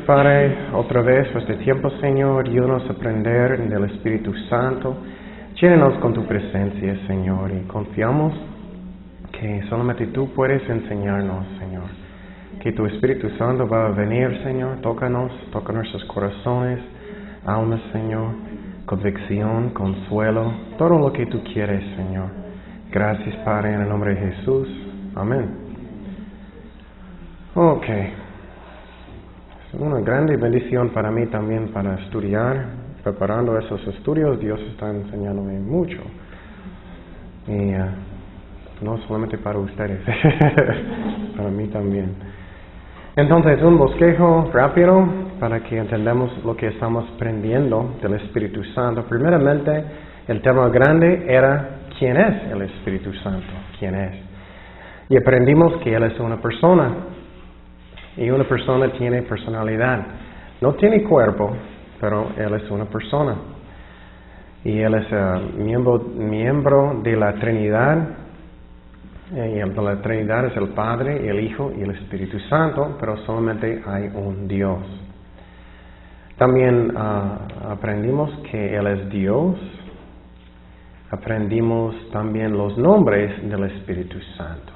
Padre, otra vez por este tiempo, Señor. Ayúdanos a aprender del Espíritu Santo. Llénanos con tu presencia, Señor, y confiamos que solamente tú puedes enseñarnos, Señor. Que tu Espíritu Santo va a venir, Señor. Tócanos, toca nuestros corazones, almas, Señor. Convicción, consuelo, todo lo que tú quieres, Señor. Gracias, Padre, en el nombre de Jesús. Amén. Ok. Es una grande bendición para mí también para estudiar. Preparando esos estudios, Dios está enseñándome mucho. Y no solamente para ustedes, para mí también. Entonces, un bosquejo rápido para que entendamos lo que estamos aprendiendo del Espíritu Santo. Primeramente, el tema grande era ¿quién es el Espíritu Santo? ¿Quién es? Y aprendimos que Él es una persona. Y una persona tiene personalidad. No tiene cuerpo, pero Él es una persona. Y Él es miembro de la Trinidad. Y la Trinidad es el Padre, el Hijo y el Espíritu Santo, pero solamente hay un Dios. También aprendimos que Él es Dios. Aprendimos también los nombres del Espíritu Santo.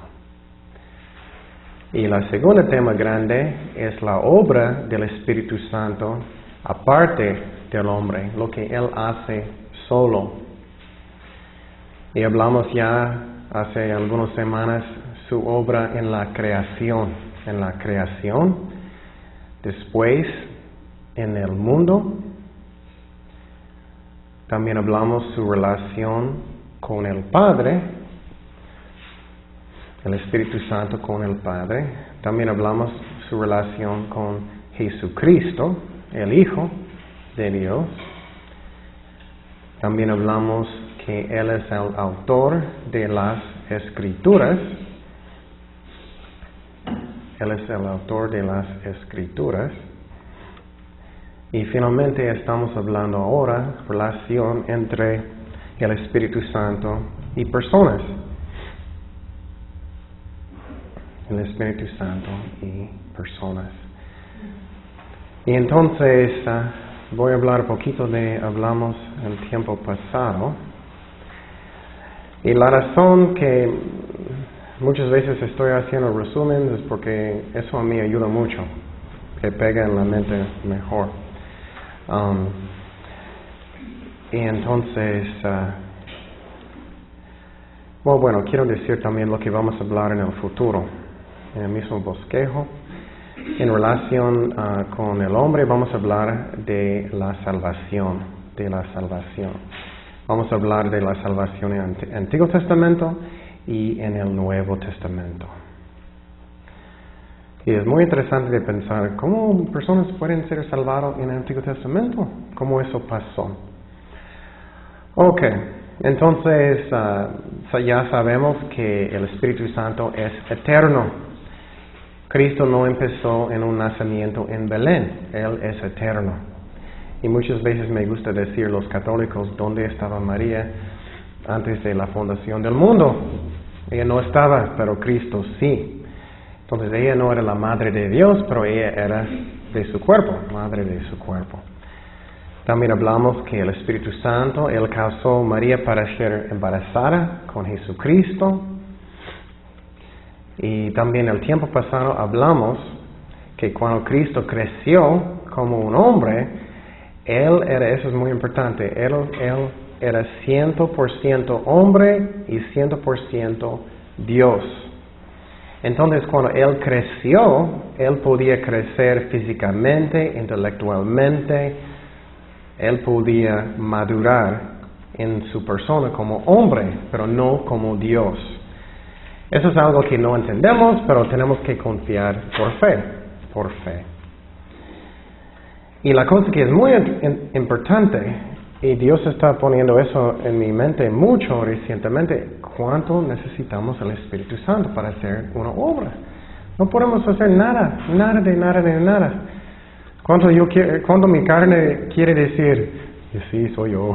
Y la segunda tema grande es la obra del Espíritu Santo aparte del hombre, lo que Él hace solo. Y hablamos ya hace algunas semanas su obra en la creación. En la creación, después en el mundo. También hablamos su relación con el Padre. El Espíritu Santo con el Padre. También hablamos su relación con Jesucristo, el Hijo de Dios. También hablamos que Él es el autor de las Escrituras. Él es el autor de las Escrituras. Y finalmente estamos hablando ahora relación entre el Espíritu Santo y personas. El Espíritu Santo y personas. Y entonces voy a hablar un poquito hablamos el tiempo pasado. Y la razón que muchas veces estoy haciendo resumen es porque eso a mí ayuda mucho, que pega en la mente mejor. Y entonces, bueno, quiero decir también lo que vamos a hablar en el futuro. En el mismo bosquejo, en relación con el hombre, vamos a hablar de la salvación, Vamos a hablar de la salvación en el Antiguo Testamento y en el Nuevo Testamento. Y es muy interesante de pensar cómo personas pueden ser salvadas en el Antiguo Testamento, cómo eso pasó. Ok, entonces ya sabemos que el Espíritu Santo es eterno. Cristo no empezó en un nacimiento en Belén, Él es eterno. Y muchas veces me gusta decir los católicos, ¿dónde estaba María antes de la fundación del mundo? Ella no estaba, pero Cristo sí. Entonces ella no era la madre de Dios, pero ella era de su cuerpo, madre de su cuerpo. También hablamos que el Espíritu Santo, Él causó a María para ser embarazada con Jesucristo. Y también el tiempo pasado hablamos que cuando Cristo creció como un hombre, Él era, eso es muy importante, Él era 100% hombre y 100% Dios. Entonces cuando Él creció, Él podía crecer físicamente, intelectualmente, Él podía madurar en su persona como hombre, pero no como Dios. Eso es algo que no entendemos, pero tenemos que confiar por fe. Y la cosa que es muy importante, y Dios está poniendo eso en mi mente mucho recientemente, ¿cuánto necesitamos el Espíritu Santo para hacer una obra? No podemos hacer nada. Cuando mi carne quiere decir, sí, soy yo.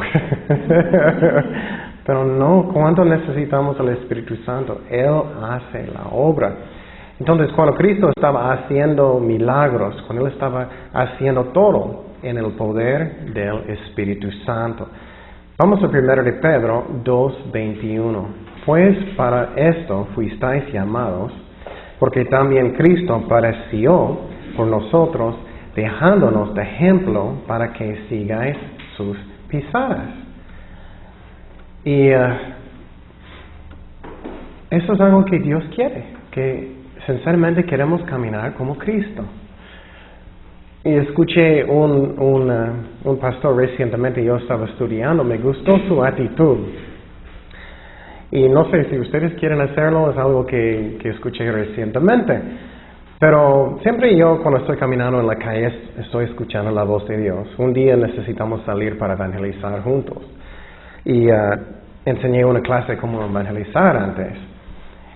Pero no, ¿cuánto necesitamos el Espíritu Santo? Él hace la obra. Entonces, cuando Cristo estaba haciendo milagros, cuando Él estaba haciendo todo en el poder del Espíritu Santo. Vamos a 1 de Pedro 2:21. Pues para esto fuisteis llamados, porque también Cristo padeció por nosotros, dejándonos de ejemplo para que sigáis sus pisadas. Y eso es algo que Dios quiere, que sinceramente queremos caminar como Cristo. Y escuché un pastor recientemente, yo estaba estudiando, me gustó su actitud. Y no sé si ustedes quieren hacerlo, es algo que escuché recientemente. Pero siempre yo cuando estoy caminando en la calle estoy escuchando la voz de Dios. Un día necesitamos salir para evangelizar juntos. Y enseñé una clase cómo evangelizar antes.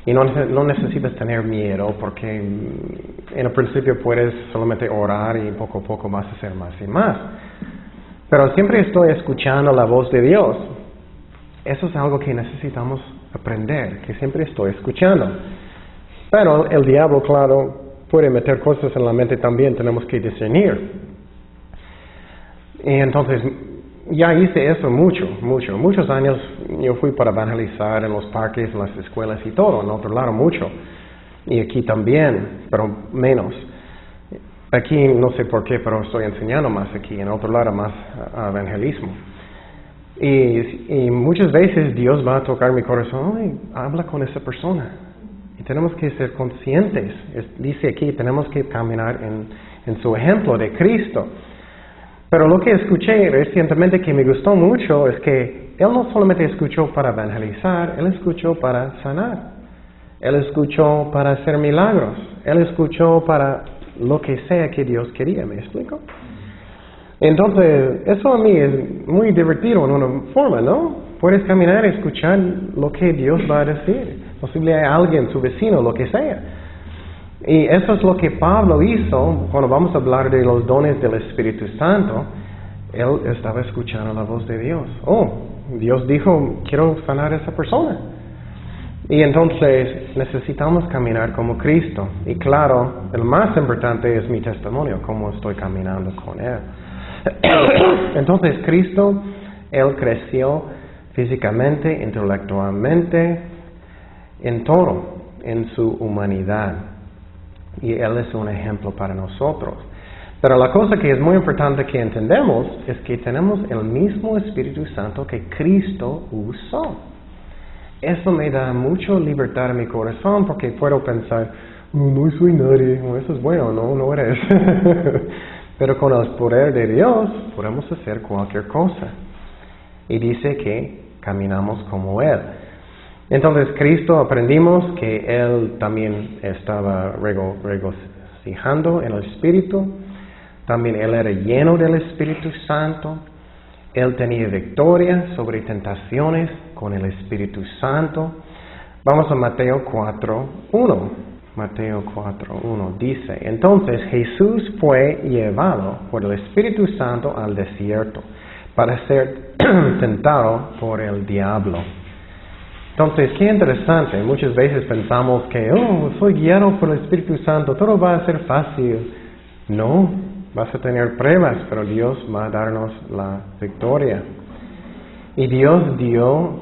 Y no necesitas tener miedo porque en el principio puedes solamente orar y poco a poco vas a hacer más y más. Pero siempre estoy escuchando la voz de Dios. Eso es algo que necesitamos aprender, que siempre estoy escuchando. Pero el diablo, claro, puede meter cosas en la mente también, tenemos que discernir. Y entonces, ya hice eso muchos años. Yo fui para evangelizar en los parques, en las escuelas y todo, en otro lado mucho. Y aquí también, pero menos. Aquí no sé por qué, pero estoy enseñando más aquí, en otro lado más evangelismo. Y muchas veces Dios va a tocar mi corazón, ay, habla con esa persona. Y tenemos que ser conscientes. Dice aquí, tenemos que caminar en su ejemplo de Cristo. Pero lo que escuché recientemente que me gustó mucho es que Él no solamente escuchó para evangelizar, Él escuchó para sanar. Él escuchó para hacer milagros. Él escuchó para lo que sea que Dios quería, ¿me explico? Entonces, eso a mí es muy divertido en una forma, ¿no? Puedes caminar y escuchar lo que Dios va a decir. Posible hay alguien, su vecino, lo que sea. Y eso es lo que Pablo hizo cuando vamos a hablar de los dones del Espíritu Santo. Él estaba escuchando la voz de Dios. Oh, Dios dijo, quiero sanar a esa persona. Y entonces necesitamos caminar como Cristo. Y claro, el más importante es mi testimonio, cómo estoy caminando con Él. Entonces Cristo, Él creció físicamente, intelectualmente, en todo, en su humanidad. Y Él es un ejemplo para nosotros. Pero la cosa que es muy importante que entendemos es que tenemos el mismo Espíritu Santo que Cristo usó. Eso me da mucha libertad en mi corazón porque puedo pensar, no soy nadie, eso es bueno, no eres. Pero con el poder de Dios podemos hacer cualquier cosa. Y dice que caminamos como Él. Entonces Cristo aprendimos que Él también estaba regocijando en el Espíritu. También Él era lleno del Espíritu Santo. Él tenía victoria sobre tentaciones con el Espíritu Santo. Vamos a Mateo 4:1. Mateo 4:1 dice, entonces Jesús fue llevado por el Espíritu Santo al desierto para ser tentado por el diablo. Entonces, qué interesante. Muchas veces pensamos que, soy guiado por el Espíritu Santo, todo va a ser fácil. No, vas a tener pruebas, pero Dios va a darnos la victoria. Y Dios dio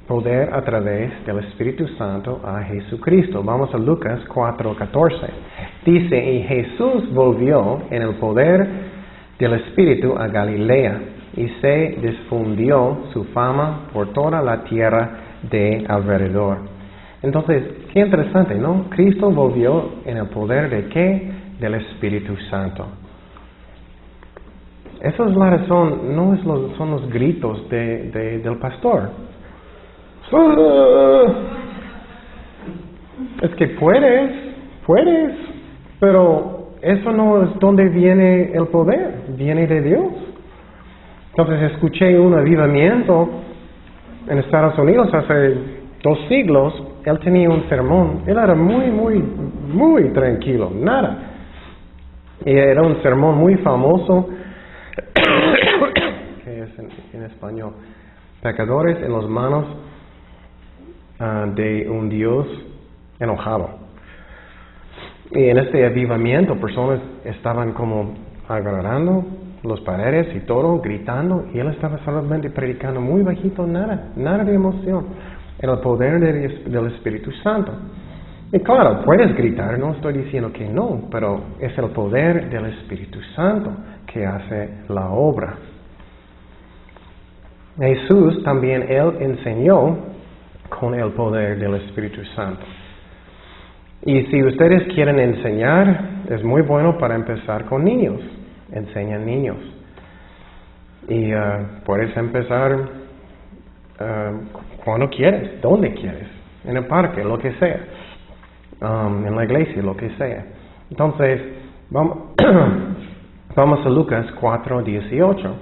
poder a través del Espíritu Santo a Jesucristo. Vamos a Lucas 4:14. Dice, y Jesús volvió en el poder del Espíritu a Galilea, y se difundió su fama por toda la tierra de alrededor. Entonces, qué interesante, ¿no? Cristo volvió en el poder de ¿qué? Del Espíritu Santo. Esa es la razón, no son los gritos del pastor. Es que puedes, pero eso no es donde viene el poder, viene de Dios. Entonces escuché un avivamiento en Estados Unidos hace 2 siglos. Él tenía un sermón, él era muy tranquilo, nada. Y era un sermón muy famoso, que es en español, pecadores en las manos de un Dios enojado. Y en este avivamiento, personas estaban como agarrando las paredes y todo, gritando, y él estaba solamente predicando muy bajito, nada de emoción, en el poder del Espíritu Santo. Y claro, puedes gritar, no estoy diciendo que no, pero es el poder del Espíritu Santo que hace la obra. Jesús también, él enseñó con el poder del Espíritu Santo. Y si ustedes quieren enseñar, es muy bueno para empezar con niños. Enseñan niños. Y puedes empezar cuando quieres, donde quieres, en el parque, lo que sea, en la iglesia, lo que sea. Entonces, vamos a Lucas 4:18.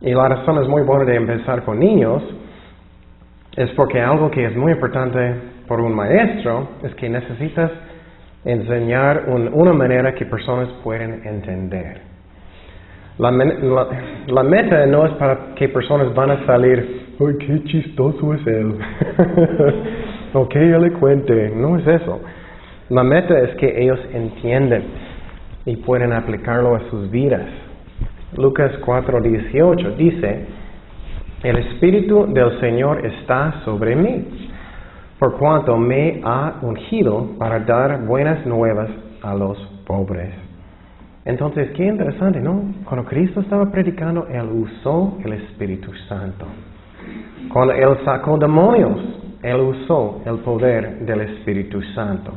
Y la razón es muy buena de empezar con niños, es porque algo que es muy importante por un maestro es que necesitas enseñar una manera que personas pueden entender. La meta no es para que personas van a salir, ¡ay, qué chistoso es él! ¡O qué elocuente! No es eso. La meta es que ellos entienden y pueden aplicarlo a sus vidas. Lucas 4:18 dice, el Espíritu del Señor está sobre mí, por cuanto me ha ungido para dar buenas nuevas a los pobres. Entonces, qué interesante, ¿no? Cuando Cristo estaba predicando, Él usó el Espíritu Santo. Cuando Él sacó demonios, Él usó el poder del Espíritu Santo.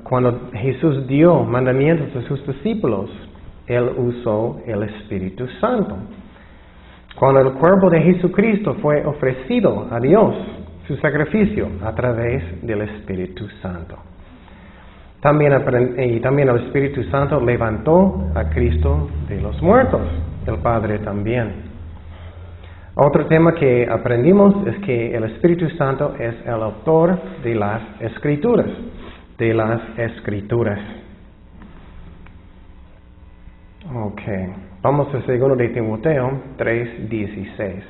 Cuando Jesús dio mandamientos a sus discípulos, Él usó el Espíritu Santo. Cuando el cuerpo de Jesucristo fue ofrecido a Dios, su sacrificio, a través del Espíritu Santo. También el Espíritu Santo levantó a Cristo de los muertos, el Padre también. Otro tema que aprendimos es que el Espíritu Santo es el autor de las Escrituras. Ok, vamos a 2 de Timoteo 3:16.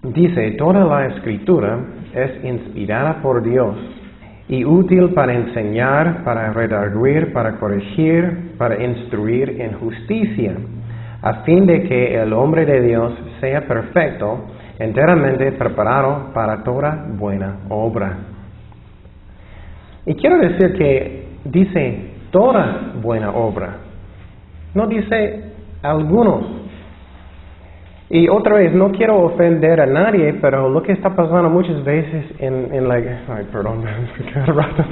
Dice, toda la Escritura es inspirada por Dios y útil para enseñar, para redarguir, para corregir, para instruir en justicia, a fin de que el hombre de Dios sea perfecto, enteramente preparado para toda buena obra. Y quiero decir que dice toda buena obra, no dice algunos. Y otra vez, no quiero ofender a nadie, pero lo que está pasando muchas veces en la... Ay, perdón, cada rato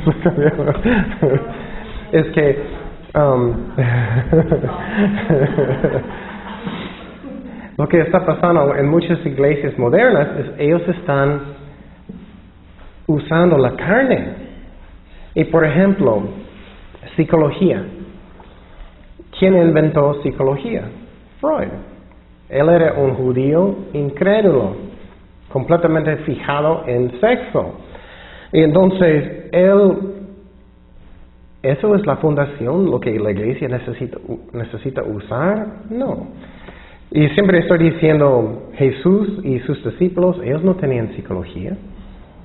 es que... lo que está pasando en muchas iglesias modernas es ellos están usando la carne. Y por ejemplo, psicología. ¿Quién inventó psicología? Freud. Él era un judío incrédulo, completamente fijado en sexo. Y entonces, ¿eso es la fundación, lo que la iglesia necesita usar? No. Y siempre estoy diciendo, Jesús y sus discípulos, ellos no tenían psicología.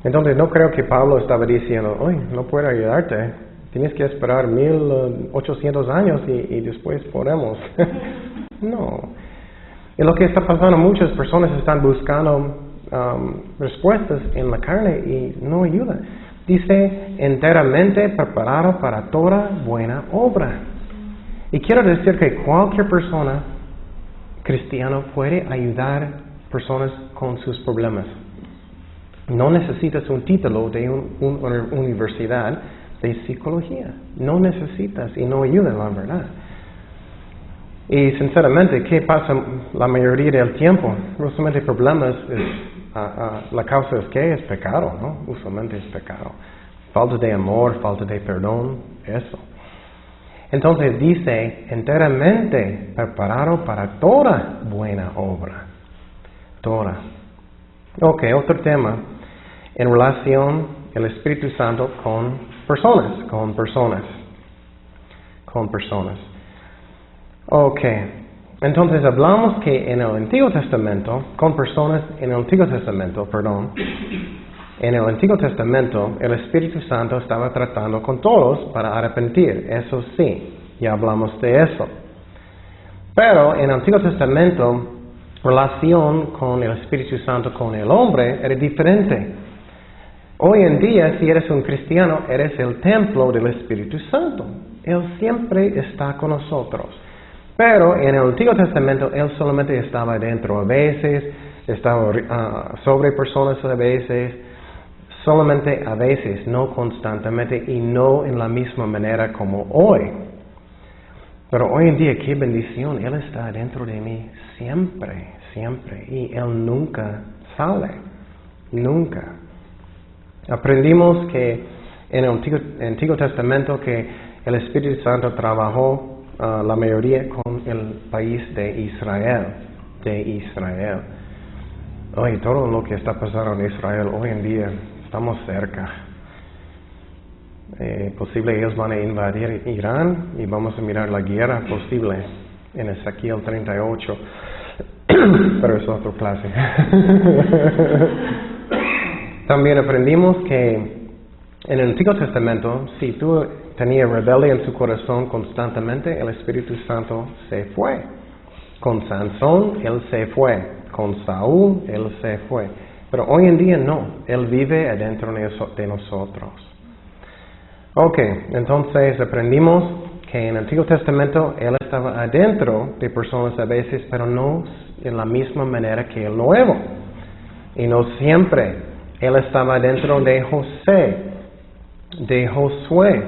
Entonces, no creo que Pablo estaba diciendo, hoy no puedo ayudarte, tienes que esperar 1800 años y después podemos. No. Y lo que está pasando, muchas personas están buscando respuestas en la carne y no ayuda. Dice, enteramente preparado para toda buena obra. Y quiero decir que cualquier persona cristiana puede ayudar personas con sus problemas. No necesitas un título de una universidad de psicología. No necesitas y no ayuda, la verdad. Y sinceramente, ¿qué pasa la mayoría del tiempo? Usualmente problemas, la causa es que es pecado, ¿no? Usualmente es pecado. Falta de amor, falta de perdón, eso. Entonces dice, enteramente preparado para toda buena obra. Toda. Ok, otro tema. En relación el Espíritu Santo con personas. Ok, entonces hablamos que en el Antiguo Testamento, con personas en el Antiguo Testamento, En el Antiguo Testamento, el Espíritu Santo estaba tratando con todos para arrepentir. Eso sí, ya hablamos de eso. Pero en el Antiguo Testamento, relación con el Espíritu Santo con el hombre era diferente. Hoy en día, si eres un cristiano, eres el templo del Espíritu Santo. Él siempre está con nosotros. Pero en el Antiguo Testamento, Él solamente estaba dentro a veces, estaba sobre personas a veces, solamente a veces, no constantemente y no en la misma manera como hoy. Pero hoy en día, qué bendición, Él está dentro de mí siempre, siempre. Y Él nunca sale, nunca. Aprendimos que en el Antiguo Testamento que el Espíritu Santo trabajó la mayoría con el país de Israel. Hoy todo lo que está pasando en Israel hoy en día, estamos cerca. Posible ellos van a invadir Irán y vamos a mirar la guerra posible en Ezequiel 38. Pero es otra clase. También aprendimos que en el Antiguo Testamento, si tú tenías rebelde en su corazón constantemente, el Espíritu Santo se fue. Con Sansón, él se fue. Con Saúl, él se fue. Pero hoy en día no. Él vive adentro de nosotros. Ok, entonces aprendimos que en el Antiguo Testamento Él estaba adentro de personas a veces, pero no en la misma manera que el Nuevo. Y no siempre. Él estaba dentro de José, de Josué,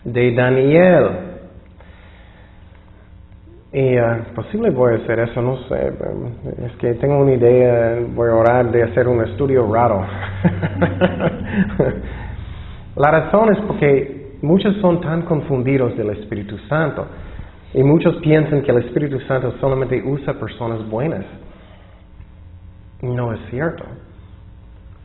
de Daniel. Y posible voy a hacer eso, no sé. Es que tengo una idea, voy a orar de hacer un estudio raro. La razón es porque muchos son tan confundidos del Espíritu Santo. Y muchos piensan que el Espíritu Santo solamente usa personas buenas. No es cierto.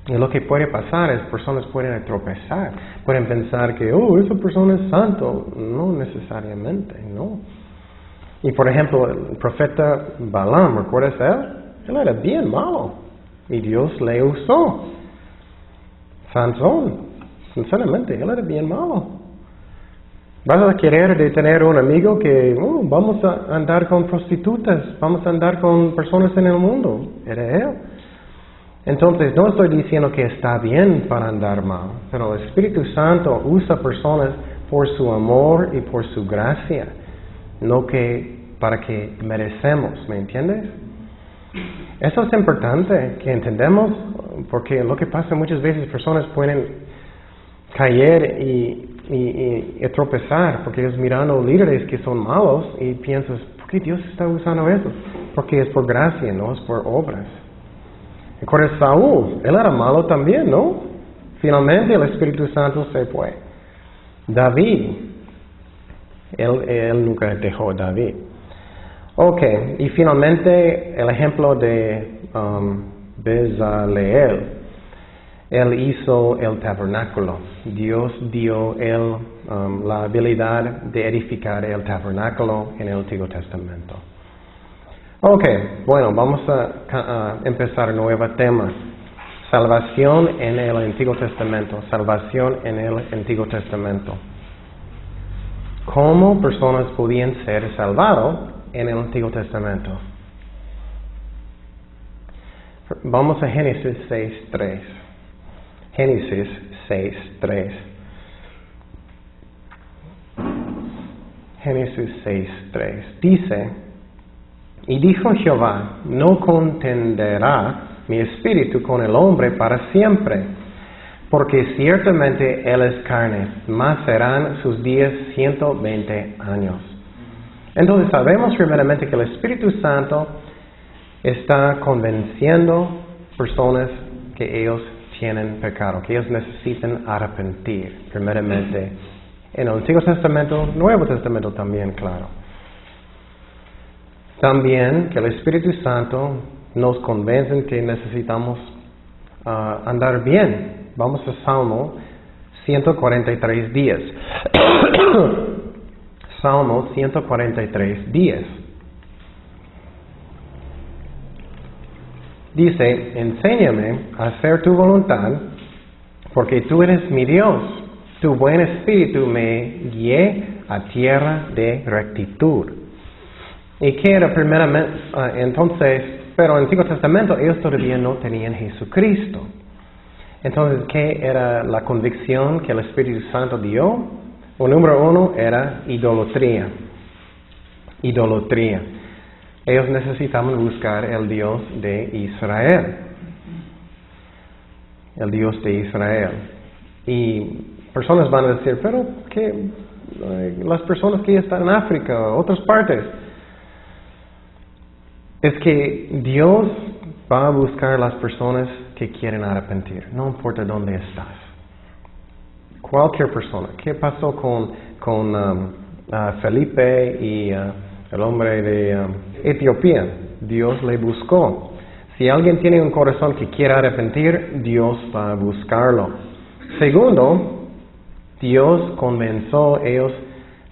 Y lo que puede pasar es personas pueden tropezar. Pueden pensar que, esa persona es santo. No necesariamente, no. Y por ejemplo, el profeta Balaam, ¿recuerdas él? Él era bien malo. Y Dios le usó. Sansón, sinceramente, él era bien malo. ¿Vas a querer de tener un amigo que vamos a andar con prostitutas, vamos a andar con personas en el mundo? Era él. Entonces, no estoy diciendo que está bien para andar mal, pero el Espíritu Santo usa personas por su amor y por su gracia, no que para que merecemos, ¿me entiendes? Eso es importante que entendamos, porque lo que pasa muchas veces personas pueden caer y tropezar, porque ellos mirando líderes que son malos y piensas, ¿por qué Dios está usando eso? Porque es por gracia, no es por obras. ¿Recuerdas Saúl? Él era malo también, ¿no? Finalmente el Espíritu Santo se fue. David, él nunca dejó a David. Ok, y finalmente el ejemplo de Bezaleel. Él hizo el tabernáculo. Dios dio él la habilidad de edificar el tabernáculo en el Antiguo Testamento. Ok, bueno, vamos a empezar un nuevo tema. Salvación en el Antiguo Testamento. Salvación en el Antiguo Testamento. ¿Cómo personas podían ser salvados en el Antiguo Testamento? Vamos a Génesis 6:3. Génesis 6:3. Génesis 6:3. Dice, y dijo Jehová, no contenderá mi espíritu con el hombre para siempre, porque ciertamente él es carne, mas serán sus días 120 años. Entonces sabemos primeramente que el Espíritu Santo está convenciendo personas que ellos tienen pecado, que ellos necesitan arrepentir, primeramente en el Antiguo Testamento, Nuevo Testamento también, claro. También que el Espíritu Santo nos convence que necesitamos andar bien. Vamos a Salmo 143 días. Salmo 143 días. Dice, enséñame a hacer tu voluntad, porque tú eres mi Dios. Tu buen espíritu me guíe a tierra de rectitud. ¿Y qué era primeramente? Entonces, pero en el Antiguo Testamento ellos todavía no tenían Jesucristo. Entonces, ¿qué era la convicción que el Espíritu Santo dio? Número 1 era idolatría. Idolatría. Ellos necesitaban buscar el Dios de Israel. El Dios de Israel. Y personas van a decir, pero ¿qué? Las personas que están en África o otras partes. Es que Dios va a buscar a las personas que quieren arrepentir. No importa dónde estás. Cualquier persona. ¿Qué pasó con Felipe y el hombre de Etiopía? Dios le buscó. Si alguien tiene un corazón que quiere arrepentir, Dios va a buscarlo. Segundo, Dios convenció a ellos,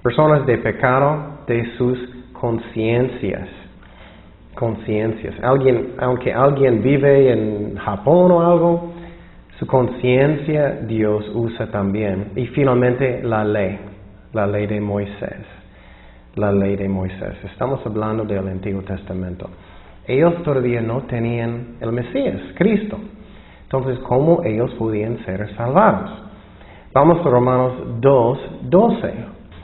personas de pecado, de sus conciencias. Aunque alguien vive en Japón o algo, su conciencia Dios usa también. Y finalmente la ley de Moisés. La ley de Moisés. Estamos hablando del Antiguo Testamento. Ellos todavía no tenían el Mesías, Cristo. Entonces, ¿cómo ellos podían ser salvados? Vamos a Romanos 2:12.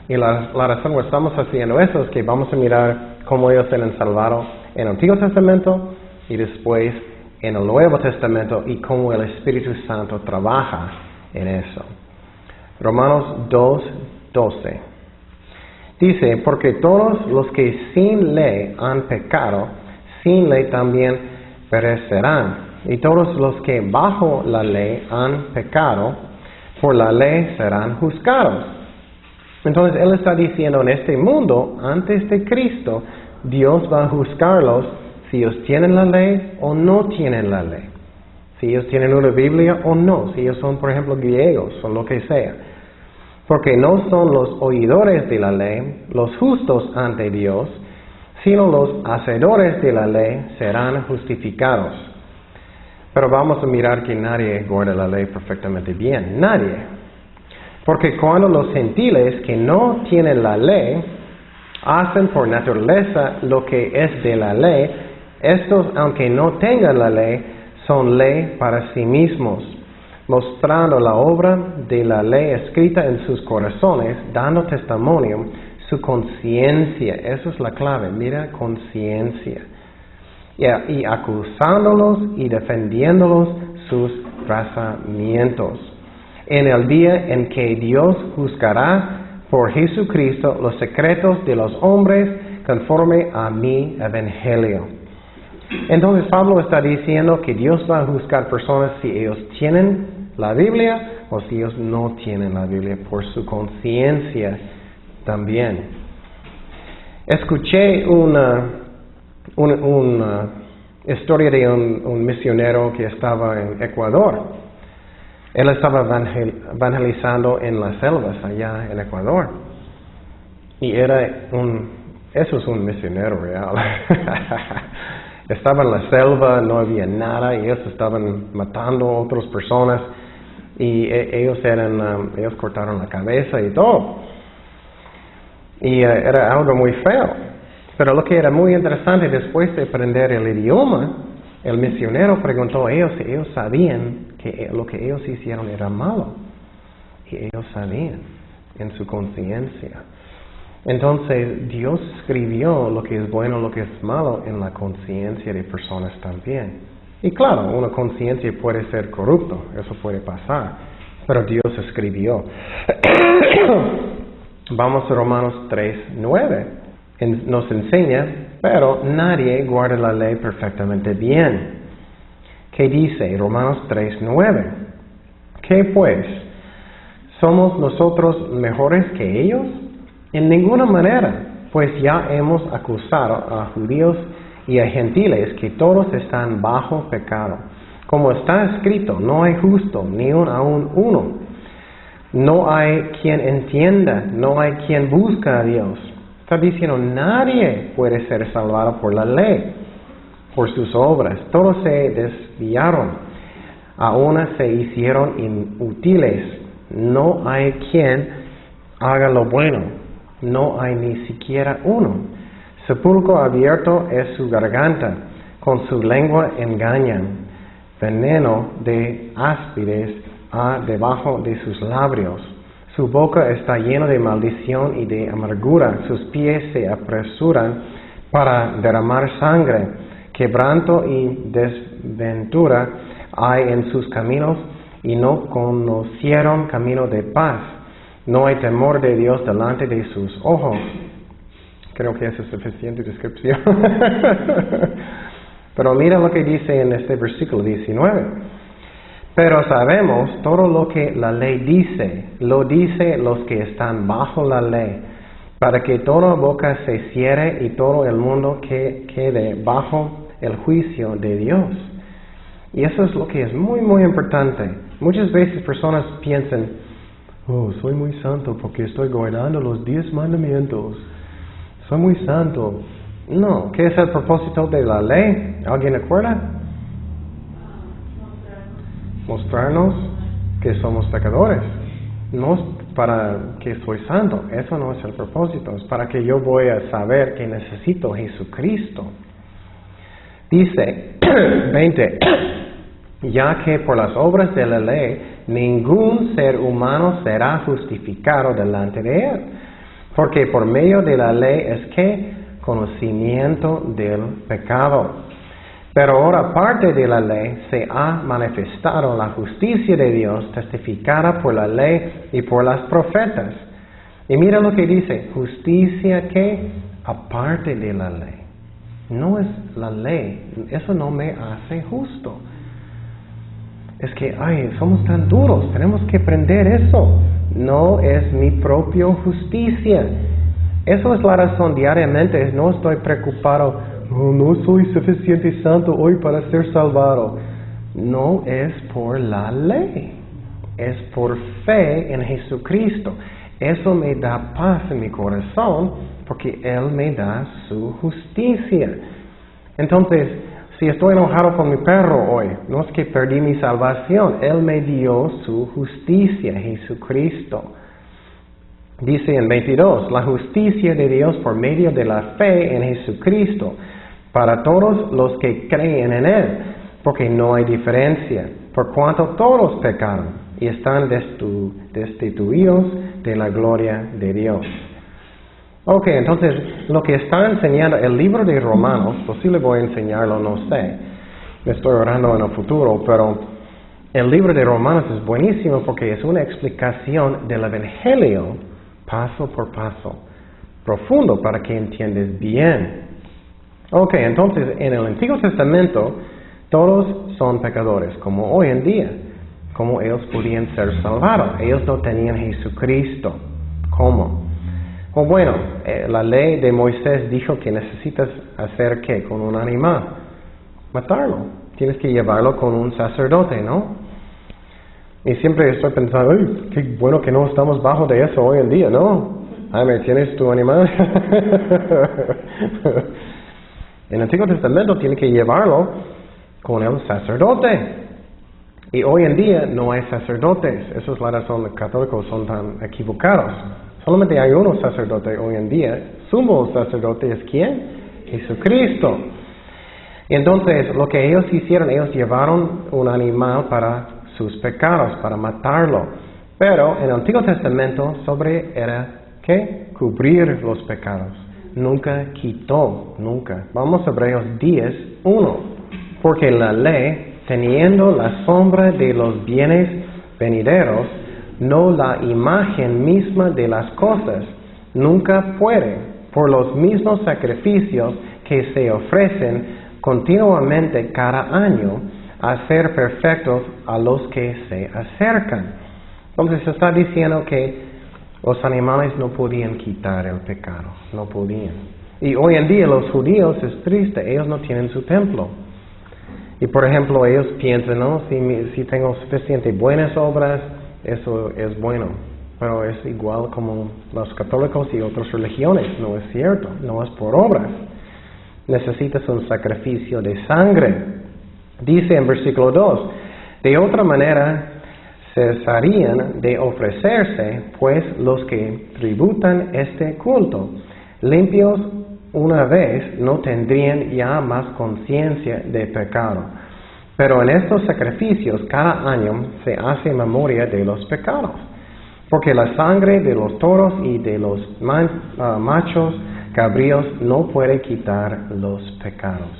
Y la razón por que estamos haciendo eso es que vamos a mirar cómo ellos eran salvados en el Antiguo Testamento y después en el Nuevo Testamento y cómo el Espíritu Santo trabaja en eso. Romanos 2:12. Dice, porque todos los que sin ley han pecado, sin ley también perecerán. Y todos los que bajo la ley han pecado, por la ley serán juzgados. Entonces Él está diciendo, en este mundo, antes de Cristo, Dios va a juzgarlos si ellos tienen la ley o no tienen la ley. Si ellos tienen una Biblia o no. Si ellos son, por ejemplo, griegos o lo que sea. Porque no son los oidores de la ley los justos ante Dios, sino los hacedores de la ley serán justificados. Pero vamos a mirar que nadie guarda la ley perfectamente bien. Nadie. Porque cuando los gentiles que no tienen la ley hacen por naturaleza lo que es de la ley, estos, aunque no tengan la ley, son ley para sí mismos, mostrando la obra de la ley escrita en sus corazones, dando testimonio su conciencia. Eso es la clave, mira, conciencia. Y acusándolos y defendiéndolos sus razonamientos. En el día en que Dios juzgará por Jesucristo los secretos de los hombres conforme a mi evangelio. Entonces Pablo está diciendo que Dios va a juzgar personas si ellos tienen la Biblia o si ellos no tienen la Biblia, por su conciencia también. Escuché una historia de un misionero que estaba en Ecuador. Él estaba evangelizando en las selvas allá en Ecuador. Y eso es un misionero real. Estaba en la selva, no había nada, y ellos estaban matando a otras personas. Y ellos cortaron la cabeza y todo. Y era algo muy feo. Pero lo que era muy interesante, después de aprender el idioma, el misionero preguntó a ellos si ellos sabían que lo que ellos hicieron era malo. Y ellos sabían en su conciencia. Entonces Dios escribió lo que es bueno, lo que es malo en la conciencia de personas también. Y claro, una conciencia puede ser corrupto, eso puede pasar, pero Dios escribió. Vamos a Romanos 3:9. Nos enseña, pero nadie guarda la ley perfectamente bien. ¿Qué dice Romanos 3:9? ¿Qué pues? ¿Somos nosotros mejores que ellos? En ninguna manera, pues ya hemos acusado a judíos y a gentiles que todos están bajo pecado. Como está escrito, no hay justo, ni aun uno. No hay quien entienda, no hay quien busca a Dios. Está diciendo, nadie puede ser salvado por la ley. por sus obras. Todos se desviaron, a una se hicieron inútiles. No hay quien haga lo bueno, no hay ni siquiera uno. Sepulcro abierto es su garganta, con su lengua engañan. Veneno de áspides hay debajo de sus labios. Su boca está llena de maldición y de amargura. Sus pies se apresuran para derramar sangre. Quebranto y desventura hay en sus caminos y no conocieron camino de paz. No hay temor de Dios delante de sus ojos. Creo que esa es suficiente descripción. Pero mira lo que dice en este versículo 19. Pero sabemos todo lo que la ley dice, lo dice los que están bajo la ley, para que toda boca se cierre y todo el mundo que quede bajo el juicio de Dios. Y eso es lo que es muy, muy importante. Muchas veces personas piensan, oh, soy muy santo porque estoy guardando los 10 mandamientos. Soy muy santo. No, ¿qué es el propósito de la ley? ¿Alguien recuerda? Mostrarnos que somos pecadores. No es para que soy santo. Eso no es el propósito. Es para que yo voy a saber que necesito a Jesucristo. Dice 20, ya que por las obras de la ley ningún ser humano será justificado delante de él, porque por medio de la ley es que conocimiento del pecado. Pero ahora aparte de la ley se ha manifestado la justicia de Dios testificada por la ley y por las profetas. Y mira lo que dice, justicia que aparte de la ley. No es la ley, eso no me hace justo. Es que, somos tan duros, tenemos que aprender eso. No es mi propia justicia. Eso es la razón diariamente, no estoy preocupado, no soy suficiente santo hoy para ser salvado. No es por la ley, es por fe en Jesucristo. Eso me da paz en mi corazón porque Él me da su justicia. Entonces, si estoy enojado con mi perro hoy, no es que perdí mi salvación, Él me dio su justicia, Jesucristo. Dice en 22, la justicia de Dios por medio de la fe en Jesucristo, para todos los que creen en Él, porque no hay diferencia, por cuanto todos pecaron y están destituidos de la gloria de Dios. Ok, entonces lo que está enseñando el libro de Romanos, posible voy a enseñarlo, no sé, me estoy orando en el futuro, pero el libro de Romanos es buenísimo porque es una explicación del Evangelio paso por paso, profundo para que entiendas bien. Ok, entonces en el Antiguo Testamento todos son pecadores, como hoy en día, como ellos podían ser salvados, ellos no tenían Jesucristo. ¿Cómo? O bueno, la ley de Moisés dijo que necesitas hacer ¿qué? Con un animal, matarlo, tienes que llevarlo con un sacerdote, ¿no? Y siempre estoy pensando, uy, qué bueno que no estamos bajo de eso hoy en día, ¿no? ¿Tienes tu animal? En el Antiguo Testamento tiene que llevarlo con el sacerdote. Y hoy en día no hay sacerdotes. Esa es la razón los católicos son tan equivocados. Solamente hay uno sacerdote hoy en día. Sumo sacerdote es ¿quién? Jesucristo. Y entonces lo que ellos hicieron, ellos llevaron un animal para sus pecados, para matarlo. Pero en el Antiguo Testamento era ¿qué? Cubrir los pecados. Nunca quitó, nunca. Vamos a Hebreos 10:1. Porque la ley, teniendo la sombra de los bienes venideros, no la imagen misma de las cosas, nunca puede, por los mismos sacrificios que se ofrecen continuamente cada año, hacer perfectos a los que se acercan. Entonces se está diciendo que los animales no podían quitar el pecado, no podían. Y hoy en día los judíos es triste, ellos no tienen su templo. Y por ejemplo ellos piensan, ¿no? Si tengo suficiente buenas obras, eso es bueno. Pero es igual como los católicos y otras religiones, no es cierto, no es por obras. necesitas un sacrificio de sangre. Dice en versículo 2, de otra manera cesarían de ofrecerse, pues los que tributan este culto, limpios una vez, no tendrían ya más conciencia de pecado. Pero en estos sacrificios cada año se hace memoria de los pecados, porque la sangre de los toros y de los machos cabríos no puede quitar los pecados.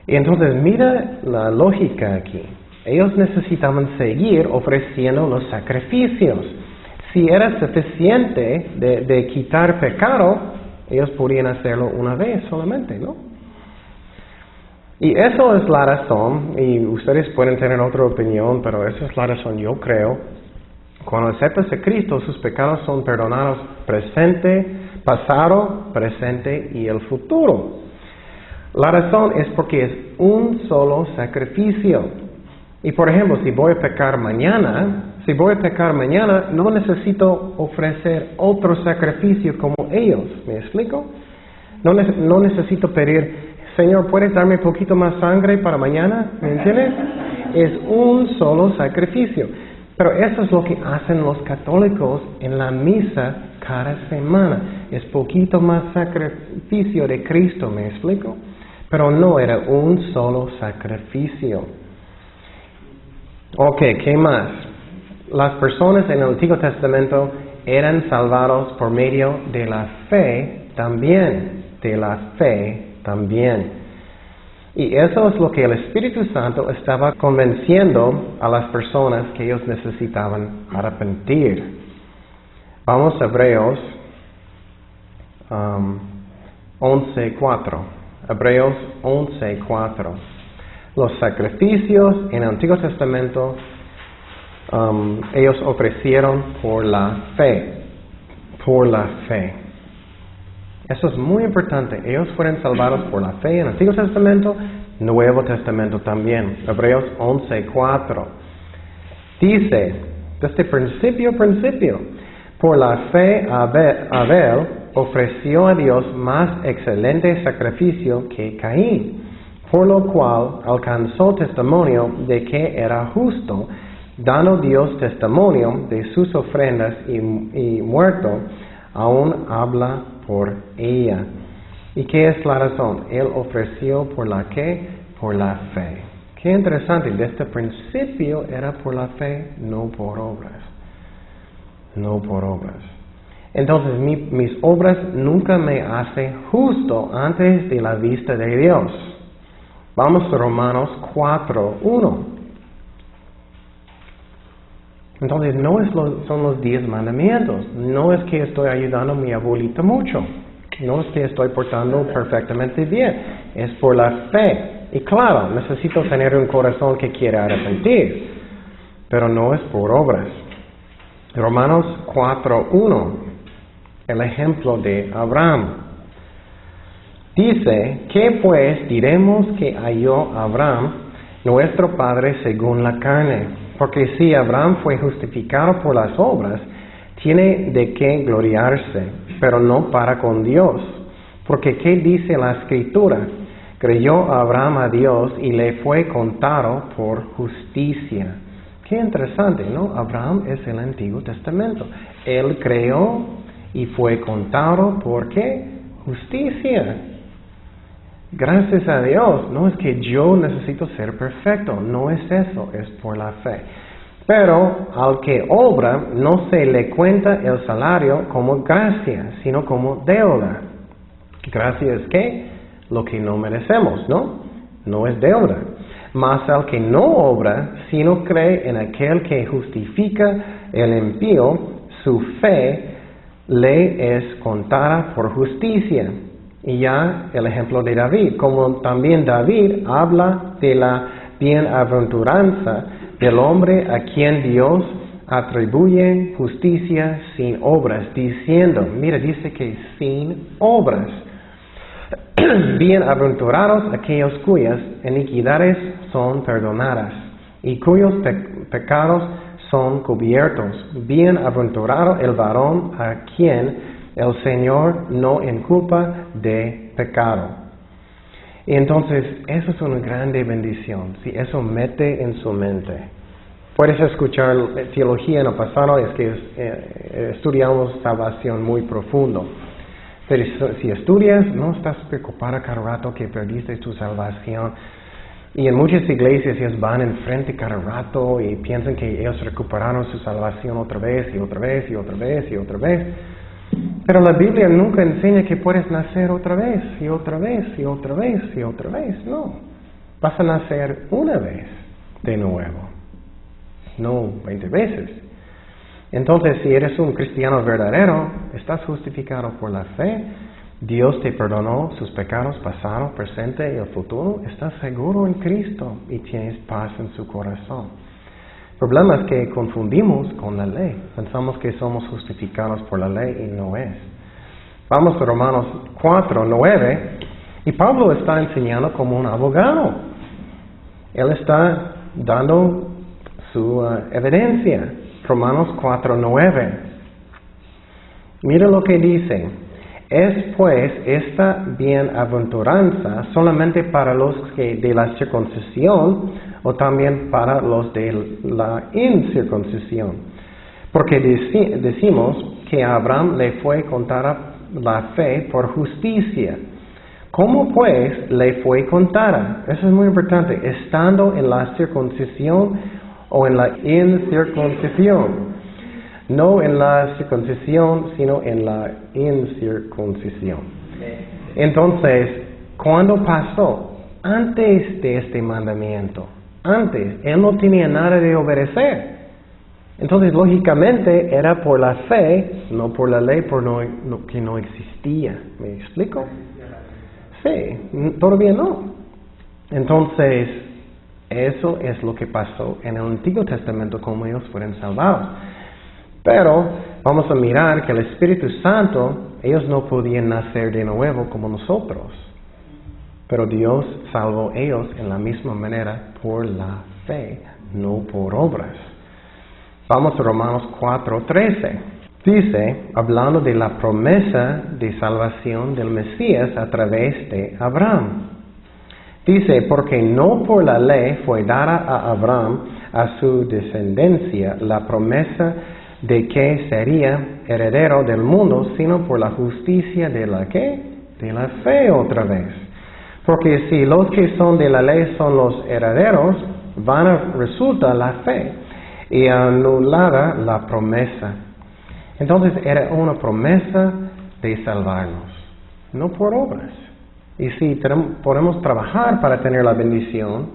Y entonces mira la lógica aquí. Ellos necesitaban seguir ofreciendo los sacrificios. Si era suficiente de quitar pecado, ellos podían hacerlo una vez solamente, ¿no? Y eso es la razón, y ustedes pueden tener otra opinión, pero esa es la razón, yo creo. Cuando aceptas a Cristo, sus pecados son perdonados presente, pasado, presente y el futuro. La razón es porque es un solo sacrificio. Y por ejemplo, si voy a pecar mañana, no necesito ofrecer otro sacrificio como ellos. ¿Me explico? No necesito pedir, Señor, ¿puedes darme un poquito más sangre para mañana? ¿Me entiendes? Es un solo sacrificio. Pero eso es lo que hacen los católicos en la misa cada semana. Es poquito más sacrificio de Cristo, ¿me explico? Pero no era un solo sacrificio. Ok, ¿qué más? Las personas en el Antiguo Testamento eran salvados por medio de la fe también. De la fe también. Y eso es lo que el Espíritu Santo estaba convenciendo a las personas que ellos necesitaban arrepentir. Vamos a Hebreos 11:4. Hebreos 11:4. Los sacrificios en el Antiguo Testamento ellos ofrecieron por la fe. Por la fe. Eso es muy importante. Ellos fueron salvados por la fe en el Antiguo Testamento, Nuevo Testamento también. Hebreos 11:4. Dice, desde principio, por la fe Abel ofreció a Dios más excelente sacrificio que Caín, por lo cual alcanzó testimonio de que era justo, dando Dios testimonio de sus ofrendas y muerto, aún habla por ella. ¿Y qué es la razón? Él ofreció por la ¿qué? Por la fe. Qué interesante, desde el principio era por la fe, no por obras. No por obras. Entonces mis obras nunca me hacen justo antes de la vista de Dios. Vamos a Romanos 4:1. Entonces son los 10 mandamientos. No es que estoy ayudando a mi abuelita mucho. No es que estoy portando perfectamente bien. Es por la fe. Y claro, necesito tener un corazón que quiera arrepentir. Pero no es por obras. Romanos 4:1. El ejemplo de Abraham. Dice, ¿qué pues diremos que halló Abraham, nuestro padre según la carne? Porque si Abraham fue justificado por las obras, tiene de qué gloriarse, pero no para con Dios. Porque ¿qué dice la Escritura? Creyó Abraham a Dios y le fue contado por justicia. Qué interesante, ¿no? Abraham es el Antiguo Testamento. Él creó y fue contado por ¿qué? Justicia. Gracias a Dios. No es que yo necesito ser perfecto. No es eso. Es por la fe. Pero al que obra no se le cuenta el salario como gracia, sino como deuda. Gracia es ¿qué? Lo que no merecemos, ¿no? No es deuda. Mas al que no obra, sino cree en aquel que justifica el impío, su fe le es contada por justicia. Y ya el ejemplo de David, como también David habla de la bienaventuranza del hombre a quien Dios atribuye justicia sin obras, diciendo, mira, dice que sin obras. Bienaventurados aquellos cuyas iniquidades son perdonadas y cuyos pecados son cubiertos. Bienaventurado el varón a quien el Señor no inculpa de pecado. Y entonces, eso es una grande bendición, si eso mete en su mente. Puedes escuchar teología en el pasado, es que estudiamos salvación muy profundo. Pero si estudias, no estás preocupado cada rato que perdiste tu salvación. Y en muchas iglesias ellos van enfrente cada rato y piensan que ellos recuperaron su salvación otra vez y otra vez y otra vez y otra vez. Pero la Biblia nunca enseña que puedes nacer otra vez y otra vez y otra vez y otra vez. No. Vas a nacer una vez de nuevo. No 20 veces. Entonces, si eres un cristiano verdadero, estás justificado por la fe. Dios te perdonó sus pecados pasado, presente y el futuro. Estás seguro en Cristo y tienes paz en su corazón. El problema es que confundimos con la ley. Pensamos que somos justificados por la ley y no es. Vamos a Romanos 4:9 y Pablo está enseñando como un abogado. Él está dando su evidencia. Romanos 4:9. Mira lo que dice. Es pues esta bienaventuranza solamente para los que de la circuncisión o también para los de la incircuncisión. Porque decimos que a Abraham le fue contada la fe por justicia. ¿Cómo pues le fue contada? Eso es muy importante. ¿Estando en la circuncisión o en la incircuncisión? No en la circuncisión, sino en la incircuncisión. Entonces, ¿cuándo pasó? Antes de este mandamiento. Antes. Él no tenía nada de obedecer. Entonces, lógicamente, era por la fe, no por la ley, que no existía. ¿Me explico? Sí, todavía no. Entonces, eso es lo que pasó en el Antiguo Testamento, como ellos fueron salvados. Pero vamos a mirar que el Espíritu Santo, ellos no podían nacer de nuevo como nosotros. Pero Dios salvó a ellos en la misma manera por la fe, no por obras. Vamos a Romanos 4:13. Dice, hablando de la promesa de salvación del Mesías a través de Abraham. Dice, porque no por la ley fue dada a Abraham, a su descendencia, la promesa de que sería heredero del mundo, sino por la justicia de la ¿qué? De la fe otra vez. Porque si los que son de la ley son los herederos, resulta la fe y anulada la promesa. Entonces era una promesa de salvarnos, no por obras. Y si podemos trabajar para tener la bendición,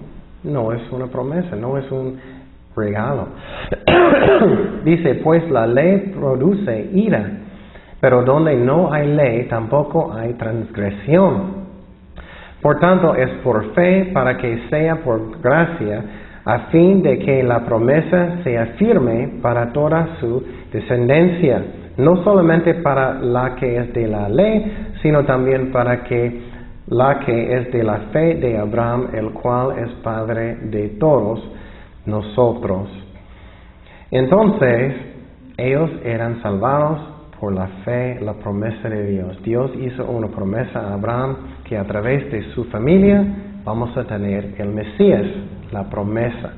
no es una promesa, no es un regalo. Dice, pues la ley produce ira, pero donde no hay ley tampoco hay transgresión. Por tanto, es por fe para que sea por gracia, a fin de que la promesa sea firme para toda su descendencia, no solamente para la que es de la ley, sino también para que la que es de la fe de Abraham, el cual es Padre de todos nosotros. Entonces, ellos eran salvados por la fe, la promesa de Dios. Dios hizo una promesa a Abraham que a través de su familia vamos a tener el Mesías, la promesa.